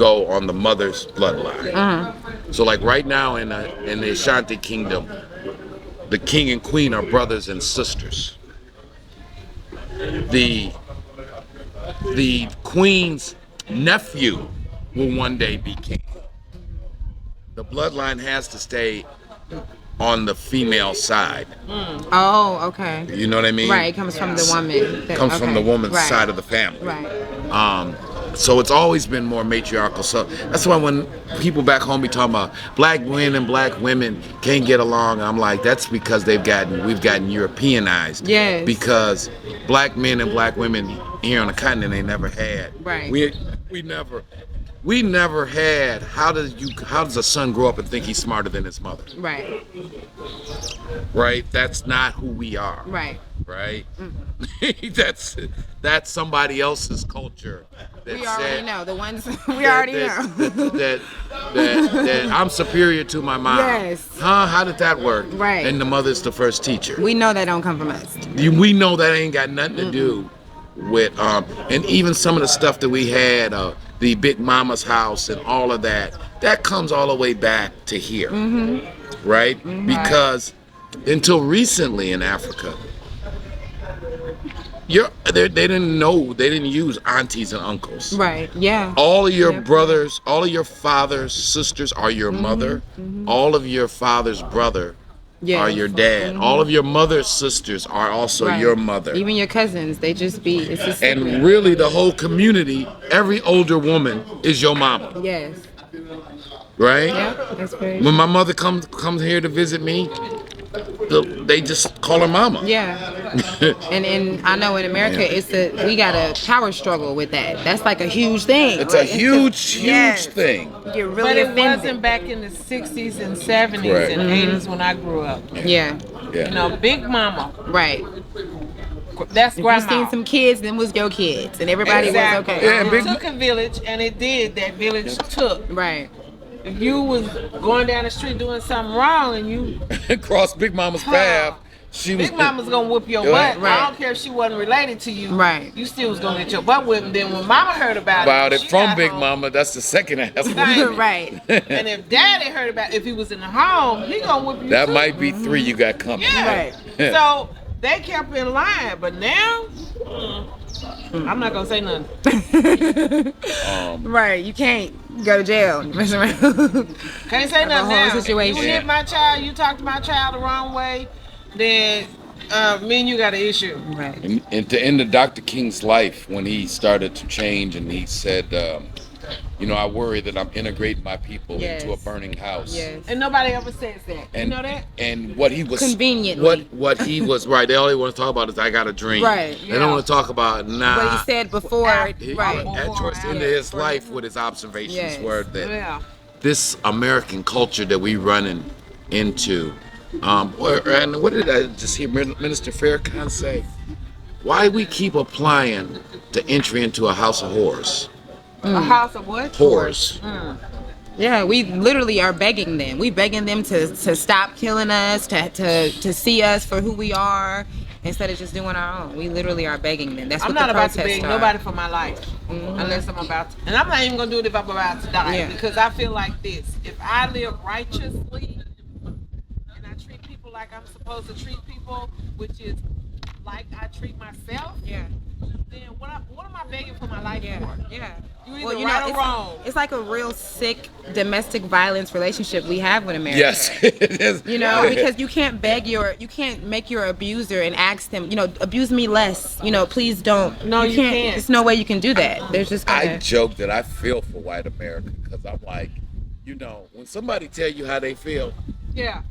go on the mother's bloodline. So like right now in the Ashanti kingdom, the king and queen are brothers and sisters. The queen's nephew will one day be king. The bloodline has to stay on the female side. Oh, okay. You know what I mean? Right, it comes from the woman. Comes from the woman's side of the family. Right. So it's always been more matriarchal. So that's why when people back home be talking about black men and black women can't get along, I'm like, that's because we've gotten Europeanized. Yes. Because black men and black women here on the continent, they never had. Right. We never had. How does a son grow up and think he's smarter than his mother? Right. Right. That's not who we are. Right. Right. That's somebody else's culture. We already know the ones we already know. That I'm superior to my mom. Yes. Huh? How did that work? Right. And the mother's the first teacher. We know that don't come from us. We know that ain't got nothing to do with and even some of the stuff that we had, the Big Mama's house and all of that comes all the way back to here. Right? Because until recently in Africa, they didn't use aunties and uncles. Right. Yeah. All of your brothers, all of your father's sisters are your mother. All of your father's brother are your dad. All of your mother's sisters are also your mother. Even your cousins, they just be. It's just and really, the whole community, every older woman is your mama. Yes. Right. Yeah. That's very. When my mother comes here to visit me, they just call her mama. Yeah. and I know in America we got a power struggle with that. That's like a huge thing. It's a huge thing. You're really but it offended. wasn't back in the 60s and 70s and 80s when I grew up. Yeah. You know, Big Mama. Right. That's if grandma. you seen some kids, them was your kids, and everybody was okay. Yeah, It took a village, and it did. That village took. Right. If you was going down the street doing something wrong and you cross Big Mama's path, Big Mama's gonna whoop your butt. Right. I don't care if she wasn't related to you. Right. You still was gonna get your butt whipped. And then when Mama heard about it from Big Mama, that's the second ass. Right. And if Daddy heard about it, if he was in the home, he gonna whoop you That too. might be 3 you got coming. Yeah. Right. So they kept in line, but now I'm not gonna say nothing. Right. You can't go to jail. Mess around. Can't say nothing now. Situation. If you hit my child, you talk to my child the wrong way, then me and you got an issue. Right. And to end Dr. King's life, when he started to change and he said, I worry that I'm integrating my people into a burning house. Yes. And nobody ever says that. And, you know that? And what he was conveniently. What he was right. They all they want to talk about is I got a dream. Right. They don't want to talk about what he said before. Right. Towards the end of his life, with his observations were that this American culture that we running into. And what did I just hear Minister Farrakhan say? Why we keep applying to entry into a house of horrors? A house of what? Horrors. Yeah, we literally are begging them. We begging them to stop killing us, to see us for who we are, instead of just doing our own. We literally are begging them. That's I'm what not the about to protests beg are. nobody for my life unless I'm about to. And I'm not even gonna do it if I'm about to die because I feel like this. If I live righteously and I treat people like I'm supposed to treat people, which is like I treat myself, then what am I begging for my life for? Yeah. You either right or wrong. It's like a real sick domestic violence relationship we have with America. Yes, it is. Because you can't make your abuser and ask them, abuse me less. Please don't. No, you can't. There's no way you can do that. There's just. I joke that I feel for white America because I'm like, when somebody tell you how they feel. Yeah.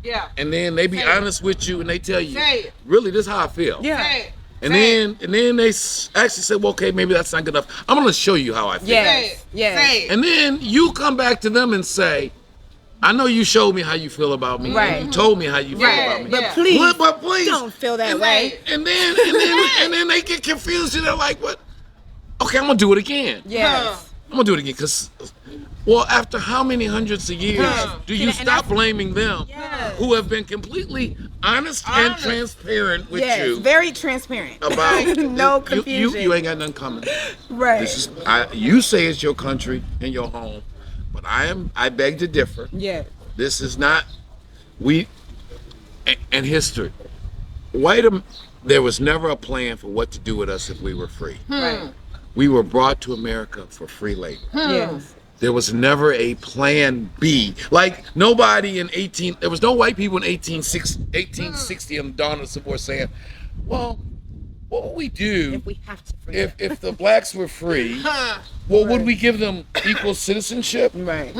Yeah. And then they be honest with you and they tell you, say it. Really, this is how I feel. Yeah. Say it. And then they actually say, well, okay, maybe that's not good enough. I'm going to show you how I feel. Yes. Say it. And then you come back to them and say, I know you showed me how you feel about me. Right. And you told me how you feel about me. But please, please don't feel that way. And then they get confused and they're like, what? Okay, I'm going to do it again. Yes. I'm going to do it again because Well, after how many hundreds of years do you And stop that's- blaming them Yes. who have been completely honest and transparent with Yes, you very transparent. about No you, confusion. you ain't got nothing coming. Right. This is you say it's your country and your home, but I beg to differ. Yeah. This is not and history. There was never a plan for what to do with us if we were free. Right. We were brought to America for free labor. Yes. There was never a plan B. Like nobody there was no white people in 1860 on the dawn of the Civil War saying, well, what would we do If we have to free if the blacks were free? Well, would we give them equal citizenship? Right.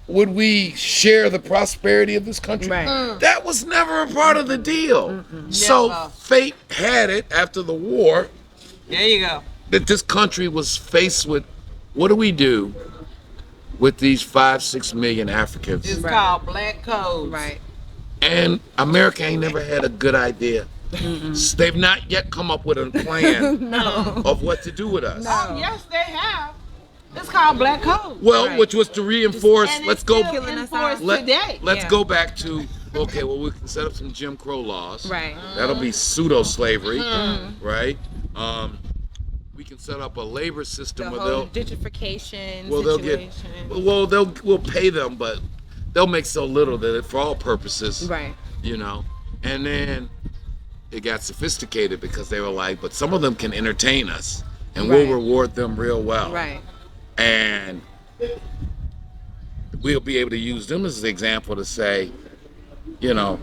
Would we share the prosperity of this country? Right. That was never a part of the deal. So Never. fate had it after the war There you go. that this country was faced with, what do we do with these 5-6 million Africans? It's called black codes. Right. And America ain't never had a good idea. They've not yet come up with a plan of what to do with us. Oh, yes, they have. It's called black code. Well, Right. which was to reinforce. And Let's it's go. still Killing us enforced out. today. Let's Yeah. go back to. Okay, well, we can set up some Jim Crow laws. Right. That'll be pseudo slavery, right? We can set up a labor system The where whole they'll. gentrification Well, they'll get. situation. Well, we'll pay them, but they'll make so little that for all purposes, Right. you know. And then it got sophisticated because they were like, but some of them can entertain us, and Right. we'll reward them real well. Right. And we'll be able to use them as an example to say, you know,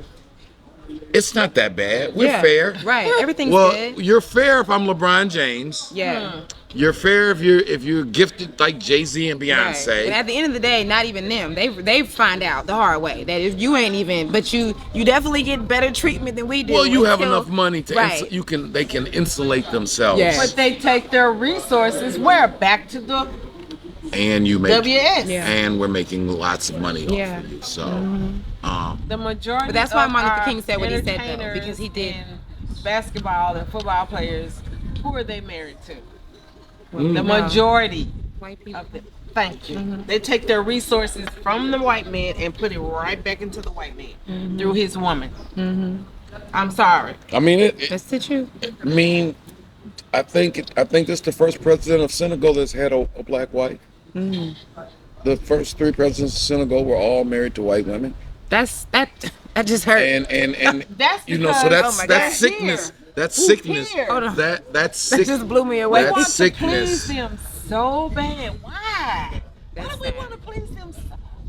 it's not that bad. We're Yeah. fair. Right. Everything's Well, good. you're fair if I'm LeBron James. Yeah. You're fair if you're gifted like Jay-Z and Right. Beyonce. And at the end of the day, not even them. They find out the hard way that if you ain't even, but you definitely get better treatment than we do. Well, you have until- enough money to Right. they can insulate themselves. Yeah. But they take their resources where? Back to the And you make WS. Yeah. and we're making lots of money Yeah. off of you. So The majority But that's why of Martin Luther our King said what he said, though, entertainers because he did. and basketball and football players, who are they married to? The No. majority White people. of them. Thank you. They take their resources from the white man and put it right back into the white man through his woman. I'm sorry. I mean That's the truth. I mean, I think this is the first president of Senegal that's had a black wife. The first 3 presidents of Senegal were all married to white women, That just hurt. and That's you know, so because- that's oh my that's God. sickness. That's Who sickness. cares? Hold on. That's That sick. just blew me away. We That's want to please sickness. them so bad. Why? Why That's do we sad. want to please them?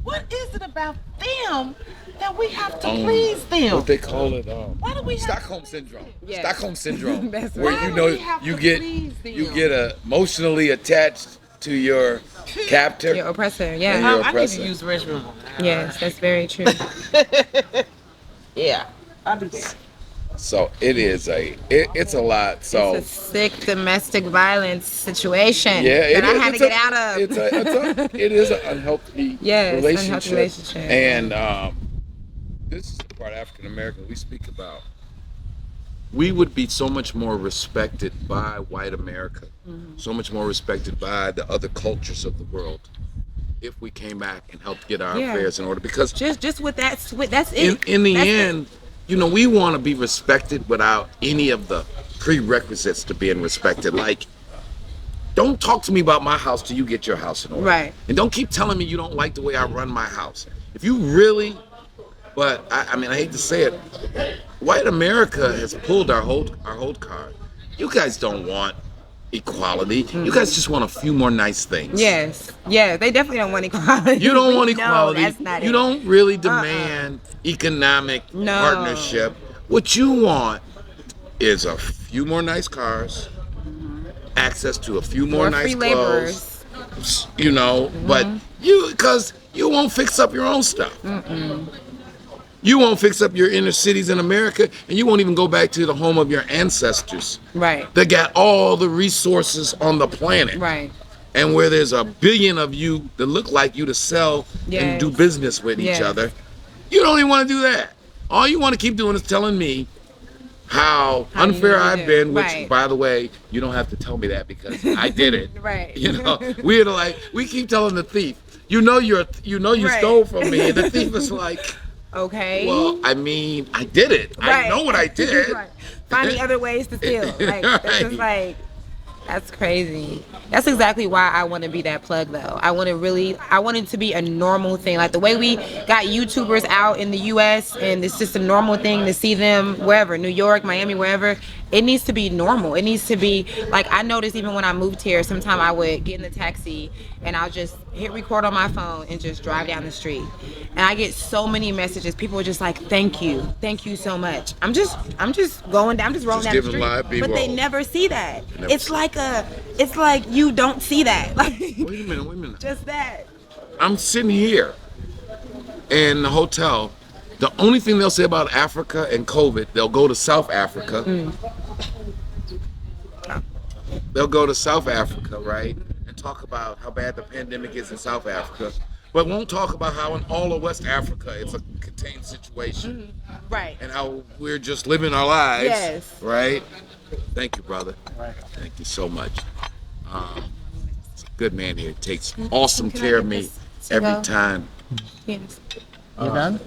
What is it about them that we have to Um, please them? What they call it? Why do we have Stockholm to please syndrome. Yes. Stockholm syndrome. That's where right. Why you do know we have you to get please them? you get emotionally attached to your captor. Your oppressor. And Yeah. your I need to oppressor. use restroom. Yes, that's very true. Yeah, I'll do that. So it is it's a lot. So It's a sick domestic violence situation yeah, that I had to get out of. It is an unhealthy Yes, relationship. unhealthy relationship. And this is the part African American we speak about. We would be so much more respected by white America, so much more respected by the other cultures of the world, if we came back and helped get our Yeah. affairs in order. Because just with that's in it. the That's it. end, you know, we want to be respected without any of the prerequisites to being respected. Like, don't talk to me about my house till you get your house in order. Right. And don't keep telling me you don't like the way I run my house. If you really, but I mean, I hate to say it, white America has pulled our hold card. You guys don't want equality. You guys just want a few more nice things. Yes, yeah, they definitely don't want equality. You don't We want know equality. that's not You it. don't really demand economic No. partnership. What you want is a few more nice cars, access to a few more More nice free clothes. laborers. You know, but because you won't fix up your own stuff. You won't fix up your inner cities in America, and you won't even go back to the home of your ancestors Right, that got all the resources on the planet. right. And where there's a billion of you that look like you to sell and Yes. do business with Yes. each other, you don't even want to do that. All you want to keep doing is telling me how How you unfair really I've do. been, which, Right. by the way, you don't have to tell me that because I did it. Right. You know, we're like, we keep telling the thief, you Right. stole from me, and the thief is like, Okay. well, I mean, I did it. I know what I did. Right. Finding other ways to steal. Like, that's just like, that's crazy. That's exactly why I want to be that plug, though. I want it to be a normal thing. Like the way we got YouTubers out in the U.S. and it's just a normal thing to see them wherever, New York, Miami, wherever. It needs to be normal. It needs to be, like, I noticed even when I moved here, sometimes I would get in the taxi and I'll just hit record on my phone and just drive down the street. And I get so many messages. People are just like, thank you so much. I'm just going down, I'm just rolling Just down the giving street. live But they B-roll. never see that. Never It's see like you don't see that. Like, wait a minute. just that. I'm sitting here in the hotel. The only thing they'll say about Africa and COVID, they'll go to South Africa. They'll go to South Africa, right, and talk about how bad the pandemic is in South Africa, but won't talk about how in all of West Africa it's a contained situation, Right. and how we're just living our lives, Yes. right? Thank you, brother. Thank you so much. It's a good man here. Takes awesome Can I care of get me this to every go? time. Yes. You done?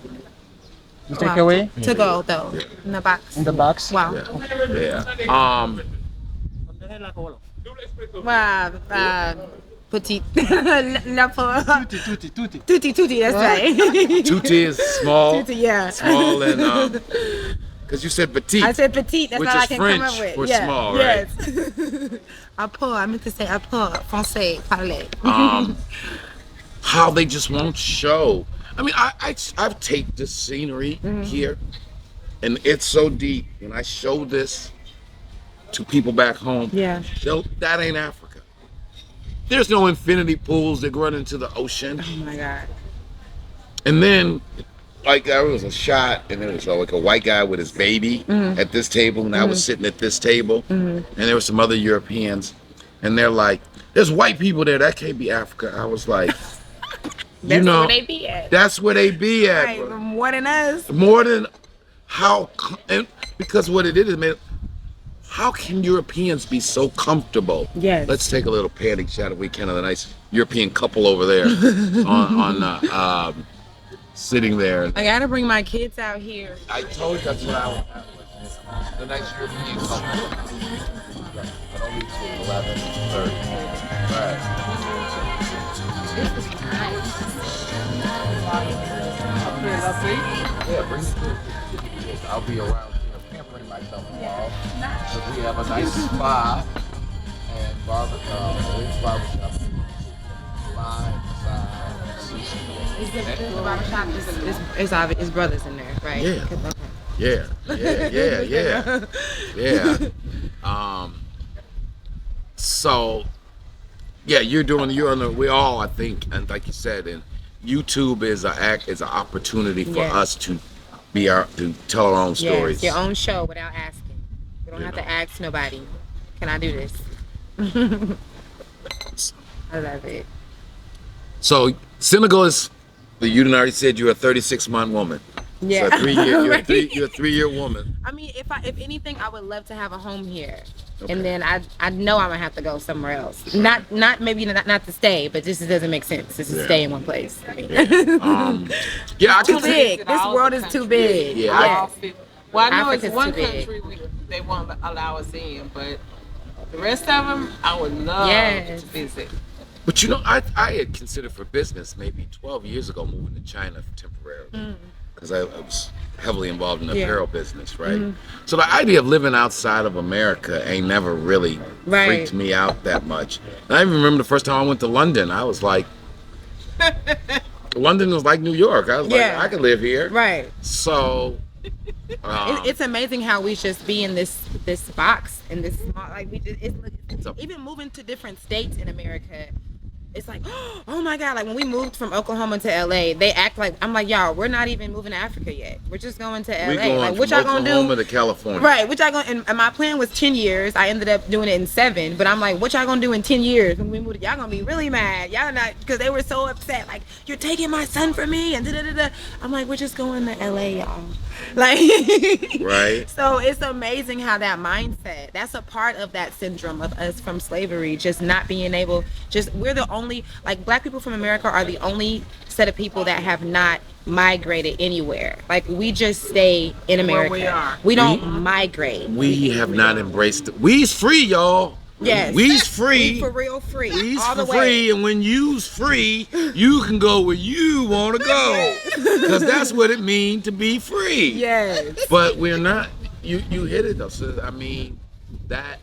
You take Wow. away To go though. In the box. in the box? Wow. Yeah. Wow. Petite. La for tutti. That's right. Tutti is small. Tutti, yeah. Small and because you said petite. I said petite. That's Which all I is can French come up with. for Yeah. small, yes. Apport. I meant to say apport. Français. Parler. How they just won't show. I mean, I've taped this scenery here, and it's so deep. When I show this to people back home, Yeah. that ain't Africa. There's no infinity pools that run into the ocean. Oh my God. And then, like, there was a shot, and it was like a white guy with his baby at this table, and I was sitting at this table, and there were some other Europeans, and they're like, "There's white people there. That can't be Africa." I was like, That's where they be at. That's where they be at, Right. bro. More than us. More than and because what it is, man, how can Europeans be so comfortable? Yes. Let's take a little panic shot if we can of the nice European couple over there on sitting there. I gotta bring my kids out here. I told you that's what I want. The nice European couple. I don't need to 11:30. Right. This is nice. Yeah, bring the kids. I'll be around here pampering myself tomorrow. Because we have a nice spa and barbershop. The barbershop is his brothers in there, right? Yeah. Okay. Yeah. So, yeah, we all, I think, and like you said, and YouTube is an opportunity for us to to tell our own stories. Yes, your own show without asking. You don't have to ask nobody. Can I do this? I love it. So Senegal is, you already said you're a 36-month woman. Yeah. So you're a Right. 3-year woman. I mean, if anything, I would love to have a home here, and then I know I'm gonna have to go somewhere else. Not to stay, but just it doesn't make sense just to stay in one place. I mean, I too can big. This world is too big. Yeah. Well, I know Africa's it's one too big. country they won't allow us in, but the rest of them, I would love Yes. to visit. But I had considered for business maybe 12 years ago moving to China temporarily because I was heavily involved in the apparel business, right? So the idea of living outside of America ain't never really freaked me out that much. And I even remember the first time I went to London, I was like, London was like New York. I was like, I could live here. Right. So It's amazing how we just be in this box, in this small, like we just even moving to different states in America. It's like, oh my God, like when we moved from Oklahoma to LA, they act like, I'm like, y'all, we're not even moving to Africa yet. We're just going to LA. we going like, what from y'all gonna Oklahoma do? to California. Right, what y'all gonna, and my plan was 10 years. I ended up doing it in 7, but I'm like, what y'all gonna do in 10 years when we moved? Y'all gonna be really mad. Y'all not, because they were so upset, like, you're taking my son from me, and da-da-da-da. I'm like, we're just going to LA, y'all. Like, Right. So it's amazing how that mindset, that's a part of that syndrome of us from slavery, just not being able, we're the only, like, black people from America are the only set of people that have not migrated anywhere. Like, we just stay in America. Where we are. We don't migrate. We have not embraced it. We's free, y'all. Yes. We's free. We for real free. We's all for the free, way. and when you's free, you can go where you want to go. Because that's what it means to be free. Yes. But we're not. You hit it, though, sis. I mean, that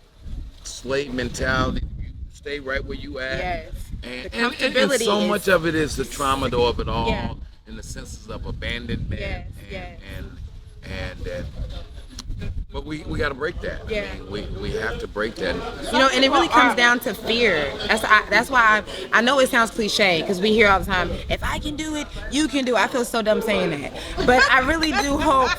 slave mentality, you stay right where you at. Yes. And, The and comfortability so is- much of it is the trauma, though, of it all, Yeah. and the senses of abandonment. Yes, yes. But we got to break that. Yeah. I mean, we have to break that. You know, and it really comes down to fear. That's why I know it sounds cliche because we hear all the time, if I can do it, you can do it. I feel so dumb saying that. But I really do hope,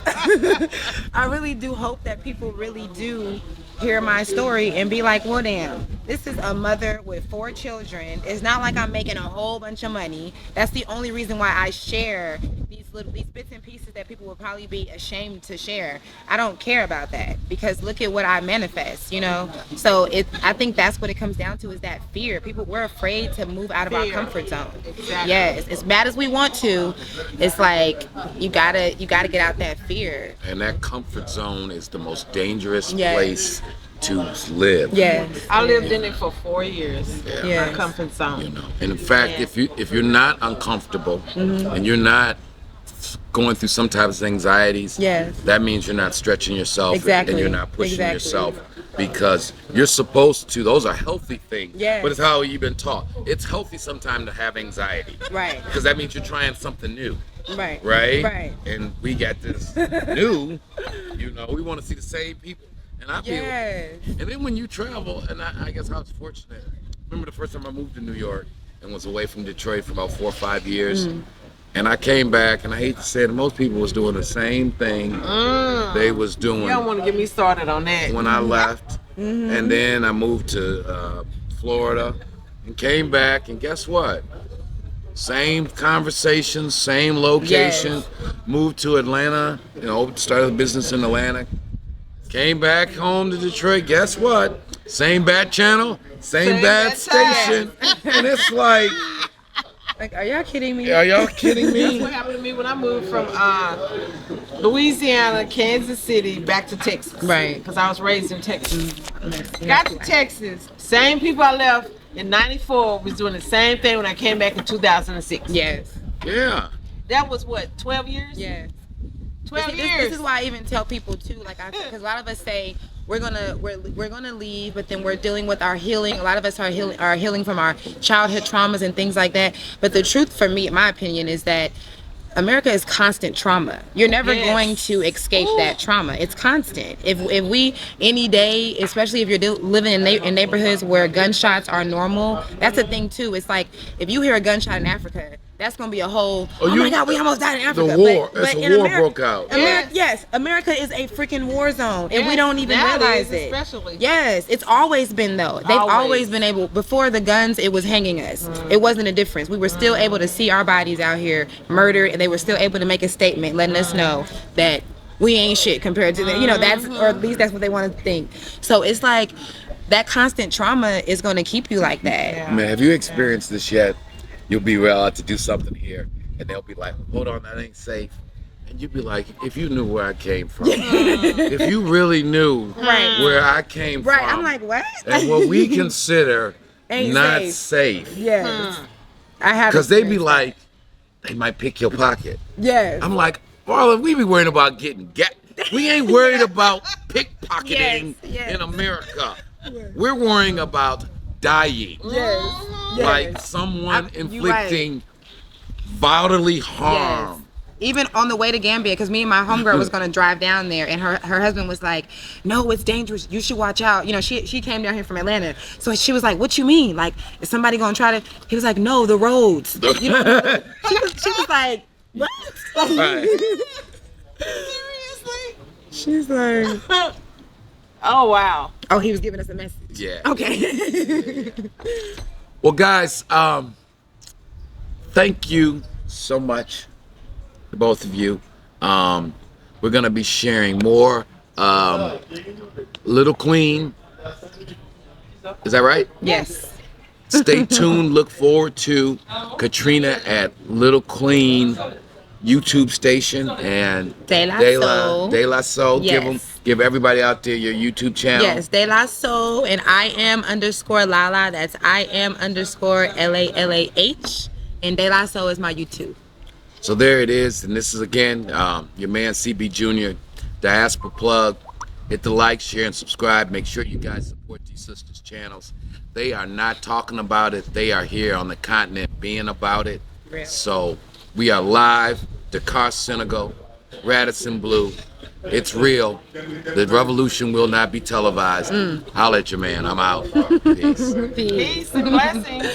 that people really do hear my story and be like, well, damn, this is a mother with 4 children. It's not like I'm making a whole bunch of money. That's the only reason why I share these bits and pieces that people would probably be ashamed to share. I don't care about that because look at what I manifest, you know? So I think that's what it comes down to, is that fear. We're afraid to move out of our comfort zone. Exactly. Yes, as bad as we want to, it's like you gotta get out that fear. And that comfort zone is the most dangerous Yes. place to live. Yes. I lived in it for 4 years. Yeah. My comfort zone. You know. And in fact, if you're not uncomfortable and you're not going through some types of anxieties, Yes. that means you're not stretching yourself Exactly. and you're not pushing Exactly. yourself, because you're supposed to. Those are healthy things. Yes. But it's how you've been taught. It's healthy sometimes to have anxiety. Right. Because that means you're trying something new. Right. Right? Right. And we got this new, you know, we want to see the same people. And I feel, Yes. and then when you travel, and I guess I was fortunate. Remember the first time I moved to New York and was away from Detroit for about 4 or 5 years. And I came back, and I hate to say it, most people was doing the same thing they was doing You don't want to get me started on that. when I left. And then I moved to Florida and came back, and guess what? Same conversation, same location. Yes. Moved to Atlanta, you know, started a business in Atlanta. Came back home to Detroit. Guess what? Same bad channel, same bad bad time. station. And it's like, Are y'all kidding me? are y'all kidding That's me? what happened to me when I moved from Louisiana, Kansas City, back to Texas. Right. Because I was raised in Texas. Got to Texas. Same people I left in '94 was doing the same thing when I came back in 2006. Yes. Yeah. That was what, 12 years? Yes. 12 This years. is why I even tell people too, like, because a lot of us say we're gonna leave, but then we're dealing with our healing. A lot of us are healing from our childhood traumas and things like that. But the truth, for me, in my opinion, is that America is constant trauma. You're never going to escape that trauma. It's constant. If we any day, especially if you're living in neighborhoods where gunshots are normal, that's a thing too. It's like if you hear a gunshot in Africa, that's gonna be a whole. Oh my God, we almost died in Africa. The war. But It's in a war America, broke out. Yes, America is a freaking war zone, and we Yes, don't even nowadays realize it. especially. Yes, it's always been though. They've always been able. Before the guns, it was hanging us. It wasn't a difference. We were still able to see our bodies out here murdered, and they were still able to make a statement, letting us know that we ain't shit compared to them. You know, that's, or at least that's what they want to think. So it's like that constant trauma is going to keep you like that. Man, have you experienced this yet? You'll be out to do something here, and they'll be like, hold on, that ain't safe. And you'd be like, if you knew where I came from, if you really knew where I came from. Right, I'm like, what? And what we consider Ain't not safe. safe. Yes. I have. Because they be experienced like, they might pick your pocket. that. Yes. I'm like, Marlon, we be worried about getting we ain't worried about pickpocketing Yes. in America. We're worrying about dying. Yes. Like someone You inflicting bodily harm. Yes. Even on the way to Gambia, because me and my homegirl was gonna drive down there, and her husband was like, "No, it's dangerous. You should watch out." You know, she came down here from Atlanta, so she was like, "What you mean? Like, is somebody gonna try to?" He was like, "No, the roads." You know, she was like, "What?" Right. Seriously? She's like, Oh, wow. "Oh, he was giving us a message." Yeah. Okay. Well, guys, thank you so much, to both of you. We're We're gonna be sharing more Little Queen. Is that right? Yes. Stay tuned. Look forward to Katrina at Little Queen YouTube station and De La Soul. De La Soul. Yes. Give everybody out there your YouTube channel. Yes, De La Soul and I am _ Lala. That's I am _ LALAH. And De La Soul is my YouTube. So there it is. And this is again your man CB Jr. Diaspora Plug. Hit the like, share, and subscribe. Make sure you guys support these sisters' channels. They are not talking about it. They are here on the continent being about it. Real. So we are live. Dakar, Senegal. Radisson Blue. It's real. The revolution will not be televised. Holla at your man. I'm out. Peace. Peace and blessings.